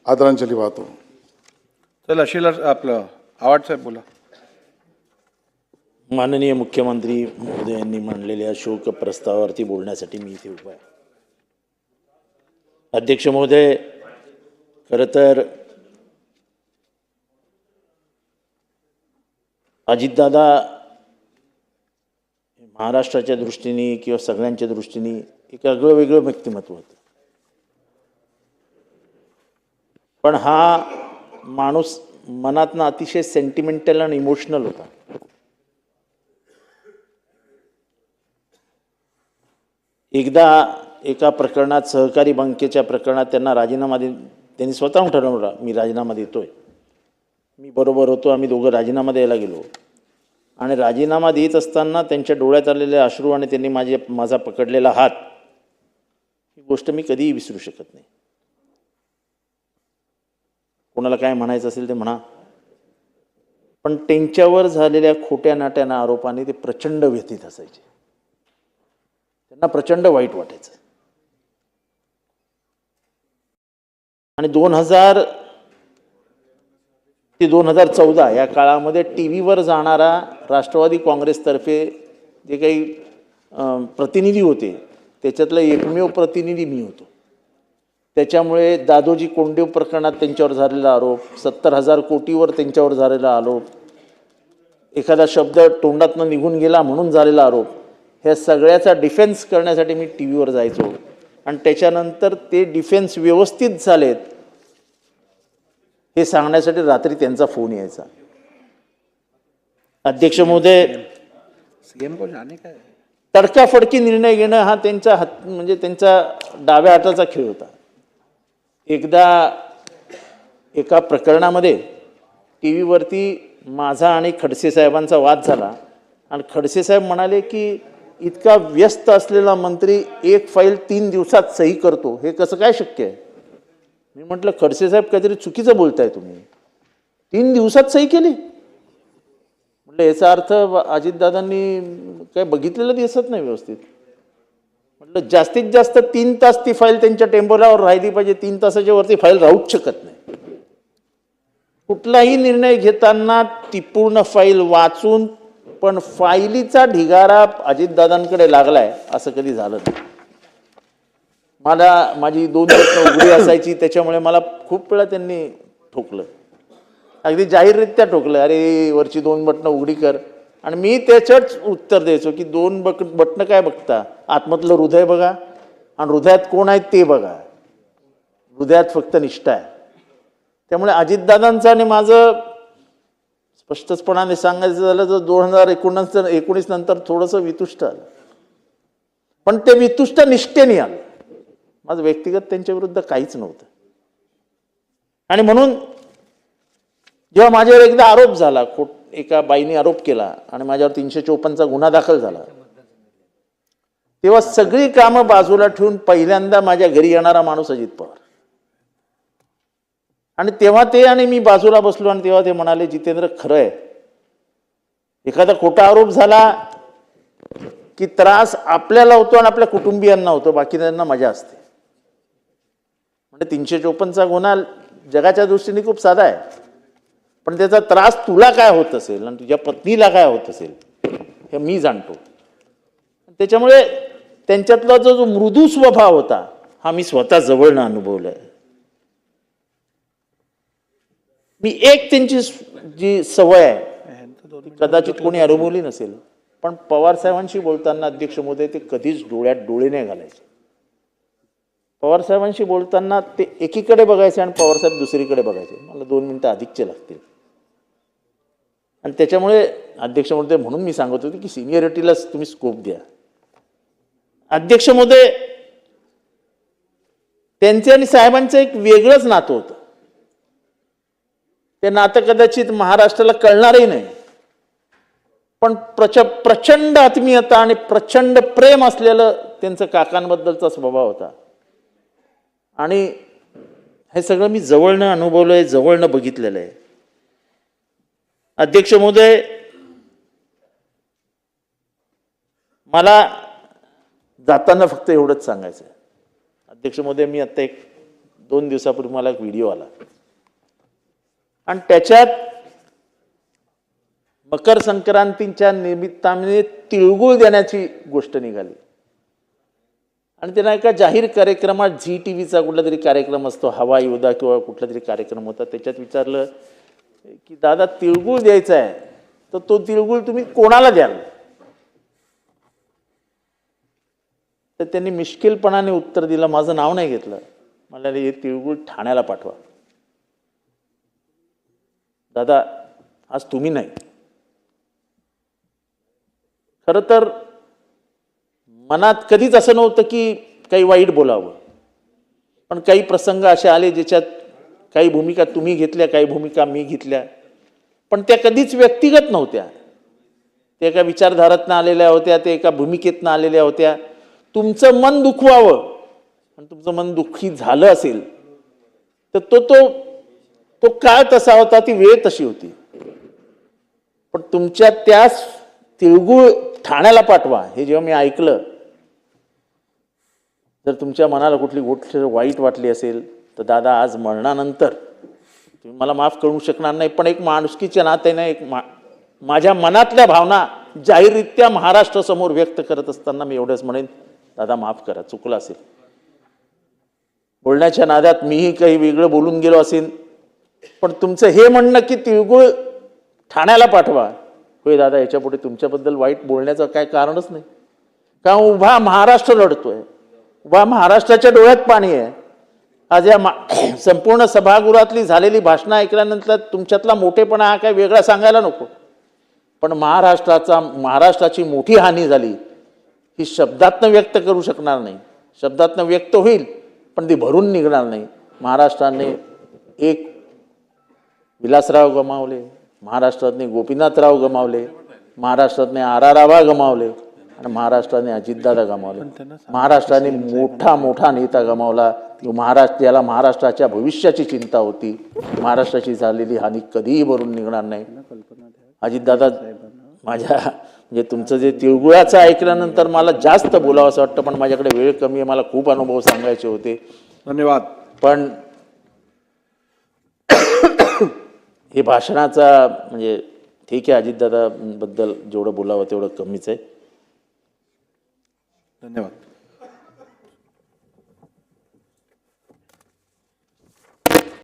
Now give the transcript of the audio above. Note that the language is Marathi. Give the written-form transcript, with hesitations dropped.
आदरांजली वाहतो. चला शिला आपलं आवाड साहेब बोला. माननीय मुख्यमंत्री महोदयांनी मांडलेल्या शोक प्रस्तावावरती बोलण्यासाठी मी इथे उभा आहे. अध्यक्ष महोदय, खरं तर अजितदादा महाराष्ट्राच्या दृष्टीने किंवा सगळ्यांच्या दृष्टीने एक आगळं वेगळं व्यक्तिमत्व होतं. पण हा माणूस मनातनं अतिशय सेंटिमेंटल आणि इमोशनल होता. एकदा एका प्रकरणात, सहकारी बँकेच्या प्रकरणात त्यांना राजीनामा त्यांनी स्वतःहून ठरवलं, मी राजीनामा देतोय. मी बरोबर होतो, आम्ही दोघं राजीनामा द्यायला गेलो आणि राजीनामा देत असताना त्यांच्या डोळ्यात आलेले अश्रू आणि त्यांनी माझा पकडलेला हात, ही गोष्ट मी कधीही विसरू शकत नाही. कोणाला काय म्हणायचं असेल ते म्हणा, पण त्यांच्यावर झालेल्या खोट्या नाट्यानं आरोपाने ते प्रचंड व्यथित असायचे. त्यांना प्रचंड वाईट वाटायचं. आणि 2000 ते 2014 या काळामध्ये टी व्हीवर जाणारा राष्ट्रवादी काँग्रेसतर्फे जे काही प्रतिनिधी होते त्याच्यातला एकमेव प्रतिनिधी मी होतो. त्याच्यामुळे दादोजी कोंडदेव प्रकरणात त्यांच्यावर झालेला आरोप, 70,000 कोटीवर त्यांच्यावर झालेला आरोप, एखादा शब्द तोंडातनं निघून गेला म्हणून झालेला आरोप, ह्या सगळ्याचा डिफेन्स करण्यासाठी मी टी व्हीवर जायचो. आणि त्याच्यानंतर ते डिफेन्स व्यवस्थित झालेत हे सांगण्यासाठी रात्री त्यांचा फोन यायचा. अध्यक्ष महोदय, सीएम को जाने का है. तडकाफडकी निर्णय घेणं हा त्यांचा म्हणजे त्यांचा डाव्या हाताचा खेळ होता. एकदा एका प्रकरणामध्ये टी व्हीवरती माझा आणि खडसे साहेबांचा वाद झाला आणि खडसे साहेब म्हणाले की इतका व्यस्त असलेला मंत्री एक फाईल 3 दिवसात सही करतो, हे कसं काय शक्य आहे? मी म्हटलं, खडसे साहेब काहीतरी चुकीचं बोलताय तुम्ही, 3 दिवसात सही केली? म्हटलं याचा अर्थ अजितदादांनी काय बघितलेलं दिसत नाही व्यवस्थित. म्हटलं जास्तीत जास्त 3 तास ती फाईल त्यांच्या टेम्पोरावर राहिली पाहिजे, 3 तासाच्या वरती फाईल राहूच शकत नाही. कुठलाही निर्णय घेताना ती पूर्ण फाईल वाचून, पण फाईलीचा ढिगारा अजितदादांकडे लागलाय असं कधी झालं नाही. माझी 2 रत्न उघडी असायची, त्याच्यामुळे मला खूप वेळा त्यांनी ठोकलं, अगदी जाहीररित्या ठोकलं, अरे वरची 2 बटणं उघडी कर. आणि मी त्याच्याच उत्तर द्यायचो की 2 बटणं काय बघता, आतमधलं हृदय बघा आणि हृदयात कोण आहेत ते बघा. हृदयात फक्त निष्ठा आहे. त्यामुळे अजितदादांचं आणि माझं स्पष्टपणाने सांगायचं झालं तर 2019 नंतर थोडंसं वितुष्ट आलं, पण ते वितुष्ट निष्ठेने आलं. माझं व्यक्तिगत त्यांच्या विरुद्ध काहीच नव्हतं. आणि म्हणून जेव्हा माझ्यावर एकदा आरोप झाला, एका बाईने आरोप केला आणि माझ्यावर 354चा गुन्हा दाखल झाला, तेव्हा सगळी कामं बाजूला ठेवून पहिल्यांदा माझ्या घरी येणारा माणूस अजित पवार. आणि तेव्हा ते आणि मी बाजूला बसलो आणि तेव्हा ते म्हणाले, जितेंद्र खरं आहे, एखादा खोटा आरोप झाला की त्रास आपल्याला होतो आणि आपल्या कुटुंबियांना होतो, बाकी त्यांना मजा असते. म्हणजे 354चा गुन्हा जगाच्या दृष्टीने खूप साधा आहे, पण त्याचा त्रास तुला काय होत असेल आणि तुझ्या पत्नीला काय होत असेल हे मी जाणतो. त्याच्यामुळे त्यांच्यातला जो मृदू स्वभाव होता हा मी स्वतः जवळनं अनुभवलाय. मी एक त्यांची जी सवय आहे ती कदाचित कोणी अनुभवली नसेल, पण पवार साहेबांशी बोलताना अध्यक्ष महोदय ते कधीच डोळ्यात डोळे नाही घालायचे. पवार साहेबांशी बोलताना ते एकीकडे बघायचे आणि पवार साहेब दुसरीकडे बघायचे. मला 2 मिनिटं अधिकचे लागतील. आणि त्याच्यामुळे अध्यक्ष महोदय, म्हणून मी सांगत होते की सिनियरिटीलाच तुम्ही स्कोप द्या. अध्यक्ष महोदय, त्यांचे आणि साहेबांचं एक वेगळंच नातं होतं. ते नातं कदाचित महाराष्ट्राला कळणारही नाही, पण प्रचंड आत्मीयता आणि प्रचंड प्रेम असलेलं त्यांचं काकांबद्दलचा स्वभाव होता. आणि हे सगळं मी जवळनं अनुभवलंय, जवळनं बघितलेलं आहे. अध्यक्ष महोदय, मला जाताना फक्त एवढंच सांगायचं आहे. अध्यक्ष महोदय, मी आता एक 2 दिवसापूर्वी मला एक व्हिडिओ आला आणि त्याच्यात मकर संक्रांतीच्या निमित्ताने तिळगुळ देण्याची गोष्ट निघाली आणि त्यांना एका जाहीर कार्यक्रमात झी टीव्हीचा कुठला तरी कार्यक्रम असतो, हवा योद्धा किंवा कुठला तरी कार्यक्रम होता, त्याच्यात विचारलं की दादा तिळगुळ द्यायचा आहे तर तो तिळगुळ तुम्ही कोणाला द्याल? तर त्यांनी मिश्किलपणाने उत्तर दिलं, माझं नाव नाही घेतलं, मला हे तिळगुळ ठाण्याला पाठवा. दादा आज तुम्ही नाही, खरं तर मनात कधीच असं नव्हतं की काही वाईट बोलावं, पण काही प्रसंग असे आले ज्याच्यात काही भूमिका तुम्ही घेतल्या, काही भूमिका मी घेतल्या, पण त्या कधीच व्यक्तिगत नव्हत्या, त्या एका विचारधारातनं आलेल्या होत्या, त्या एका भूमिकेतनं आलेल्या होत्या. तुमचं मन दुखवावं आणि तुमचं मन दुःखी झालं असेल तर तो तो तो काळ तसा होता, ती वेळ तशी होती, पण तुमच्या त्या तिळगुळ ठाण्याला पाठवा हे जेव्हा मी ऐकलं, जर तुमच्या मनाला कुठली गोष्ट वाईट वाटली असेल तर दादा आज मरणानंतर तुम्ही मला माफ करू शकणार नाही, पण एक माणुसकीच्या नात्याने एक माझ्या मनातल्या भावना जाहीररित्या महाराष्ट्रासमोर व्यक्त करत असताना मी एवढंच म्हणेन, दादा माफ करा, चुकलं असेल, बोलण्याच्या नादात मीही काही वेगळं बोलून गेलो असेल, पण तुमचं हे म्हणणं की तिळगुळ ठाण्याला पाठवा, होय दादा याच्यापुढे तुमच्याबद्दल वाईट बोलण्याचं काय कारणच नाही, का उभा महाराष्ट्र लढतोय, उभा महाराष्ट्राच्या डोळ्यात पाणी आहे. आज या संपूर्ण सभागृहातली झालेली भाषणं ऐकल्यानंतर तुमच्यातला मोठेपणा हा काय वेगळा सांगायला नको, पण महाराष्ट्राची मोठी हानी झाली ही शब्दातनं व्यक्त करू शकणार नाही, शब्दातनं व्यक्त होईल पण ती भरून निघणार नाही. महाराष्ट्राने एक विलासराव गमावले, महाराष्ट्रातने गोपीनाथराव गमावले, महाराष्ट्रातने आर.आर. आबा गमावले आणि महाराष्ट्राने अजितदादा गमावले. महाराष्ट्राने मोठा नेता गमावला. याला महाराष्ट्राच्या भविष्याची चिंता होती. महाराष्ट्राची झालेली हानी कधीही भरून निघणार नाही. अजितदादा, माझ्या म्हणजे तुमचं जे तिळगुळाचं ऐकल्यानंतर मला जास्त बोलावं असं वाटतं, पण माझ्याकडे वेळ कमी आहे, मला खूप अनुभव सांगायचे होते. धन्यवाद. पण हे भाषणाचा म्हणजे ठीक आहे, अजितदादाबद्दल जेवढं बोलावं तेवढं कमीच आहे. धन्यवाद.